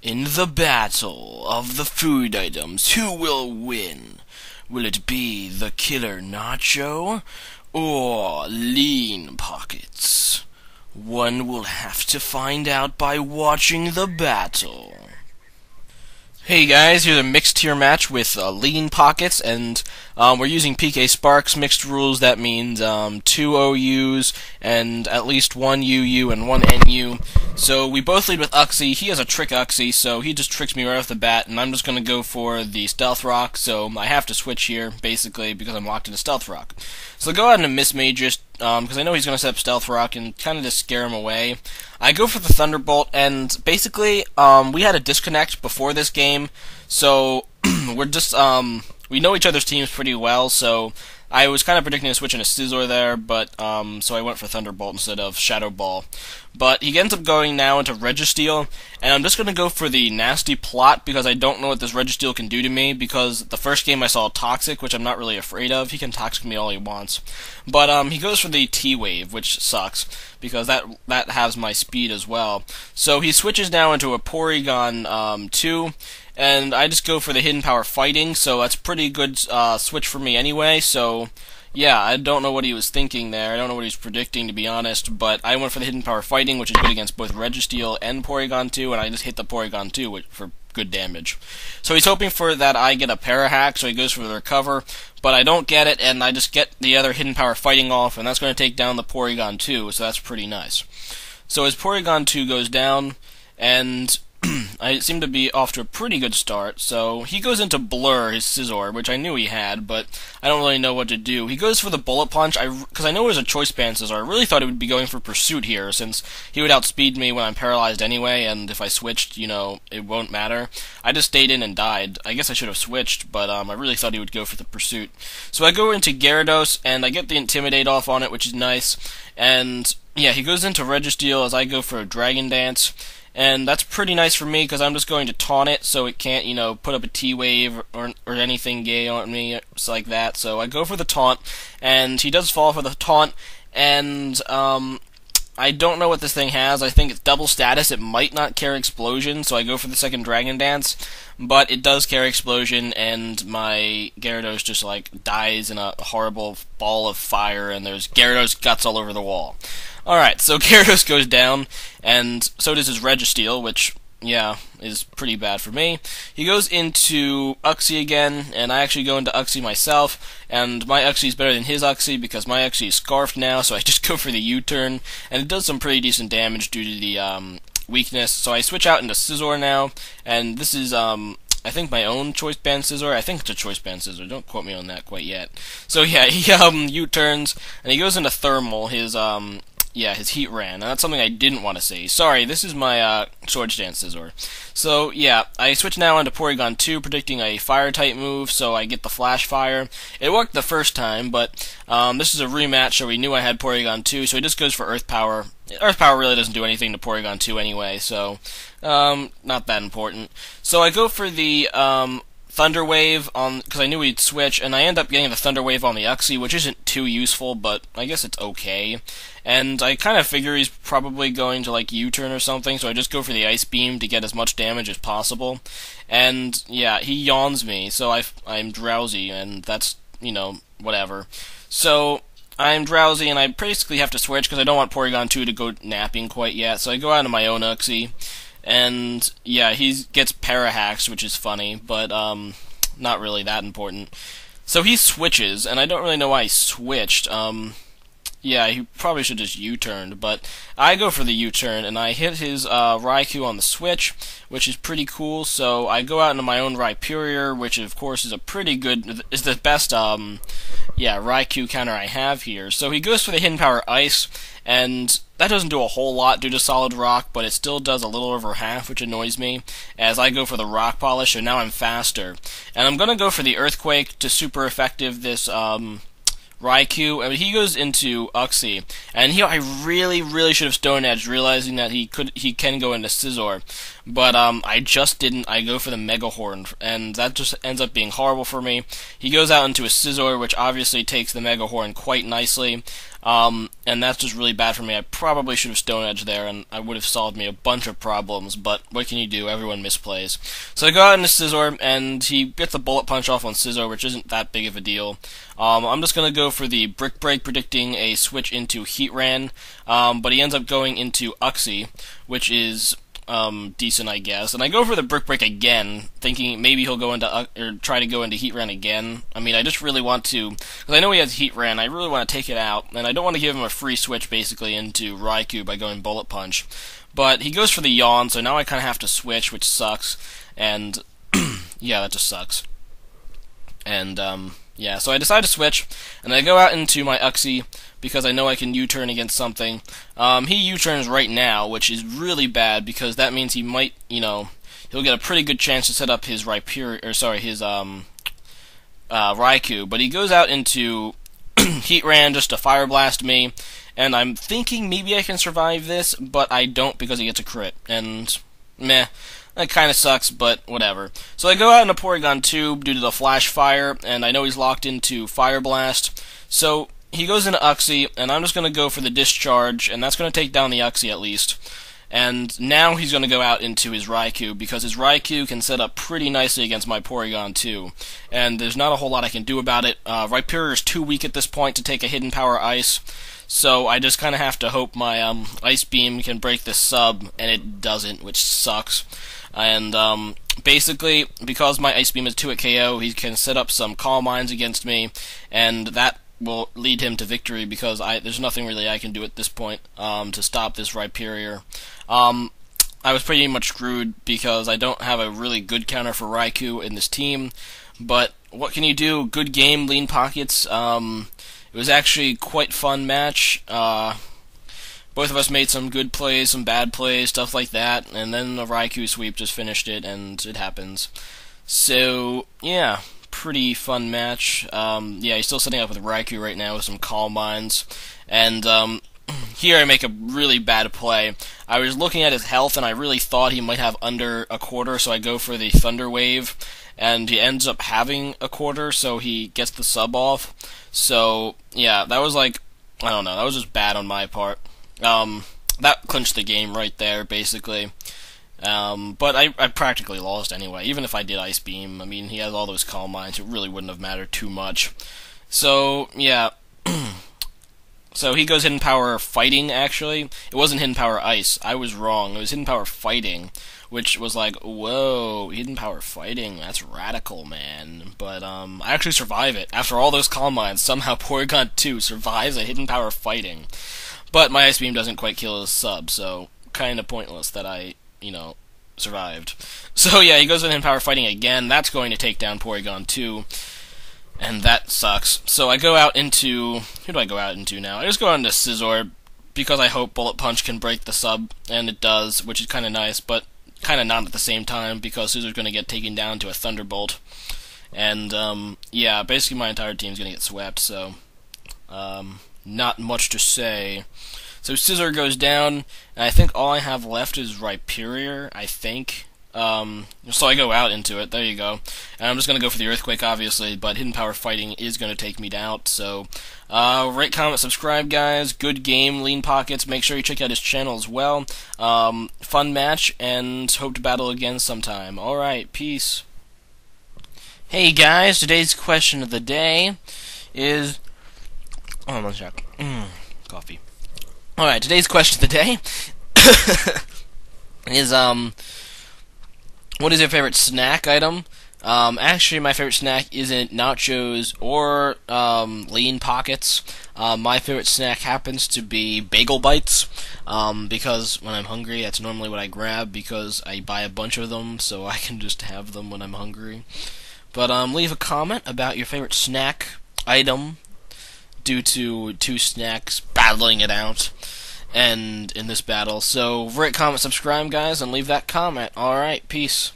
In the battle of the food items, who will win? Will it be the Killer Nacho or LeanPocketz? One will have to find out by watching the battle. Hey guys, here's a mixed tier match with LeanPocketz, and we're using PK Sparks mixed rules. That means 2 OUs and at least 1 UU and 1 NU. So we both lead with Uxie. He has a trick Uxie, so he just tricks me right off the bat, and I'm just going to go for the Stealth Rock, so I have to switch here, basically, because I'm locked into Stealth Rock. So I'll go ahead and mismage just, because I know he's going to set up Stealth Rock and kind of just scare him away. I go for the Thunderbolt, and basically, we had a disconnect before this game, so we're just, we know each other's teams pretty well, so I was kind of predicting a switch into Scizor there, but, so I went for Thunderbolt instead of Shadow Ball. But he ends up going now into Registeel, and I'm just going to go for the Nasty Plot, because I don't know what this Registeel can do to me, because the first game I saw Toxic, which I'm not really afraid of. He can Toxic me all he wants. But, he goes for the T-Wave, which sucks, because that has my speed as well. So he switches now into a Porygon 2, and I just go for the Hidden Power Fighting, so that's a pretty good switch for me anyway, so yeah, I don't know what he was thinking there. I don't know what he was predicting, to be honest, but I went for the Hidden Power Fighting, which is good against both Registeel and Porygon 2, and I just hit the Porygon 2 for good damage. So he's hoping for that I get a Para-Hack, so he goes for the Recover, but I don't get it, and I just get the other Hidden Power Fighting off, and that's going to take down the Porygon 2, so that's pretty nice. So his Porygon 2 goes down, and I seem to be off to a pretty good start, so he goes into Blur, his Scizor, which I knew he had, but I don't really know what to do. He goes for the Bullet Punch, because I know it was a Choice Band Scizor. I really thought he would be going for Pursuit here, since he would outspeed me when I'm paralyzed anyway, and if I switched, you know, it won't matter. I just stayed in and died. I guess I should have switched, but I really thought he would go for the Pursuit. So I go into Gyarados, and I get the Intimidate off on it, which is nice, and yeah, he goes into Registeel as I go for a Dragon Dance. And that's pretty nice for me, because I'm just going to taunt it, so it can't, you know, put up a T-Wave or anything gay on me, like that. So I go for the taunt, and he does fall for the taunt, and, I don't know what this thing has. I think it's double status. It might not carry Explosion, so I go for the second Dragon Dance, but it does carry Explosion, and my Gyarados just, like, dies in a horrible ball of fire, and there's Gyarados guts all over the wall. Alright, so Gyarados goes down, and so does his Registeel, which, yeah, is pretty bad for me. He goes into Uxie again, and I actually go into Uxie myself, and my Uxie is better than his Uxie, because my Uxie is Scarfed now, so I just go for the U-turn, and it does some pretty decent damage due to the, weakness. So I switch out into Scizor now, and this is, I think my own Choice Band Scizor. I think it's a Choice Band Scizor. Don't quote me on that quite yet. So yeah, he, U-turns, and he goes into Thermal, his, yeah, his Heat Ran, and that's something I didn't want to say. Sorry, this is my, Swords Dance Scizor. So, yeah, I switch now into Porygon 2, predicting a Fire-type move, so I get the Flash Fire. It worked the first time, but, this is a rematch, so we knew I had Porygon 2, so he just goes for Earth Power. Earth Power really doesn't do anything to Porygon 2 anyway, so, not that important. So I go for the, Thunder Wave on, because I knew he'd switch, and I end up getting the Thunder Wave on the Uxie, which isn't too useful, but I guess it's okay. And I kind of figure he's probably going to, like, U-turn or something, so I just go for the Ice Beam to get as much damage as possible. And, yeah, he yawns me, so I'm drowsy, and that's, you know, whatever. So I'm drowsy, and I basically have to switch, because I don't want Porygon 2 to go napping quite yet, so I go out of my own Uxie. And, yeah, he gets Para-Hacks, which is funny, but, not really that important. So he switches, and I don't really know why he switched. Yeah, he probably should just U-turned, but I go for the U-turn, and I hit his, Raikou on the switch, which is pretty cool, so I go out into my own Rhyperior, which, of course, is a pretty good, is the best, yeah, Raikou counter I have here. So he goes for the Hidden Power Ice, and that doesn't do a whole lot due to Solid Rock, but it still does a little over half, which annoys me, as I go for the Rock Polish, and now I'm faster. And I'm gonna go for the Earthquake to super effective this, Raikou. I mean, he goes into Uxie, and I really should have Stone Edged, realizing that he can go into Scizor. but I just didn't. I go for the Mega Horn, and that just ends up being horrible for me. He goes out into a Scizor, which obviously takes the Mega Horn quite nicely, and that's just really bad for me. I probably should have Stone Edge there, and I would have solved me a bunch of problems, but what can you do? Everyone misplays. So I go out into Scizor, and he gets a Bullet Punch off on Scizor, which isn't that big of a deal. I'm just going to go for the Brick Break, predicting a switch into Heatran, but he ends up going into Uxie, which is decent, I guess. And I go for the Brick Break again, thinking maybe he'll go into or try to go into Heatran again. I mean, I just really want to, because I know he has Heatran. I really want to take it out, and I don't want to give him a free switch basically into Raikou by going Bullet Punch. But he goes for the Yawn, so now I kind of have to switch, which sucks. And yeah, that just sucks. And yeah, so I decide to switch, and I go out into my Uxie because I know I can U-turn against something. He U-turns right now, which is really bad because that means he might, he'll get a pretty good chance to set up his Raikou, but he goes out into Heatran just to Fire Blast me, and I'm thinking maybe I can survive this, but I don't because he gets a crit, and meh. That kind of sucks, but whatever. So I go out in a Porygon Tube due to the Flash Fire, and I know he's locked into Fire Blast. So he goes into Uxie, and I'm just going to go for the Discharge, and that's going to take down the Uxie at least. And now he's going to go out into his Raikou, because his Raikou can set up pretty nicely against my Porygon 2. And there's not a whole lot I can do about it. Rhyperior is too weak at this point to take a Hidden Power Ice, so I just kind of have to hope my Ice Beam can break this sub, and it doesn't, which sucks. And basically, because my Ice Beam is 2 at KO, he can set up some Calm Minds against me, and that will lead him to victory because there's nothing really I can do at this point to stop this Rhyperior. I was pretty much screwed because I don't have a really good counter for Raikou in this team, but what can you do? Good game, LeanPocketz. It was actually quite fun match. Both of us made some good plays, some bad plays, stuff like that, and then the Raikou sweep just finished it, and it happens. So, yeah, pretty fun match. Yeah, he's still setting up with Raikou right now with some Calm Minds, and here I make a really bad play. I was looking at his health, and I really thought he might have under a quarter, so I go for the Thunder Wave, and he ends up having a quarter, so he gets the sub off. So, yeah, that was like, I don't know, that was just bad on my part. That clinched the game right there, basically. But I practically lost anyway. Even if I did Ice Beam, I mean, he has all those Calm Minds, it really wouldn't have mattered too much. So, yeah. So he goes Hidden Power Fighting, actually. It wasn't Hidden Power Ice. I was wrong. It was Hidden Power Fighting, which was like, whoa, Hidden Power Fighting, that's radical, man. But, I actually survive it. After all those Calm Minds, somehow Porygon 2 survives a Hidden Power Fighting. But my Ice Beam doesn't quite kill his sub, so kind of pointless that I, survived. So yeah, he goes with Hidden Power Fighting again. That's going to take down Porygon 2, and that sucks. So I go out into... Who do I go out into now? I just go out into Scizor, because I hope Bullet Punch can break the sub, and it does, which is kind of nice, but kind of not at the same time, because Scizor's going to get taken down to a Thunderbolt. And, yeah, basically my entire team's going to get swept, so... not much to say. So Scizor goes down, and I think all I have left is Rhyperior, I think. So I go out into it, there you go. And I'm just going to go for the Earthquake, obviously, but Hidden Power Fighting is going to take me out, so... rate, comment, subscribe, guys. Good game, LeanPocketz. Make sure you check out his channel as well. Fun match, and hope to battle again sometime. Alright, peace. Hey guys, today's question of the day is... Oh, one sec. Coffee. Alright, today's question of the day is, what is your favorite snack item? Actually, my favorite snack isn't nachos or, LeanPocketz. My favorite snack happens to be bagel bites, because when I'm hungry, that's normally what I grab, because I buy a bunch of them, so I can just have them when I'm hungry. But, leave a comment about your favorite snack item, due to two snacks battling it out, and in this battle. So, rate, comment, subscribe, guys, and leave that comment. Alright, peace.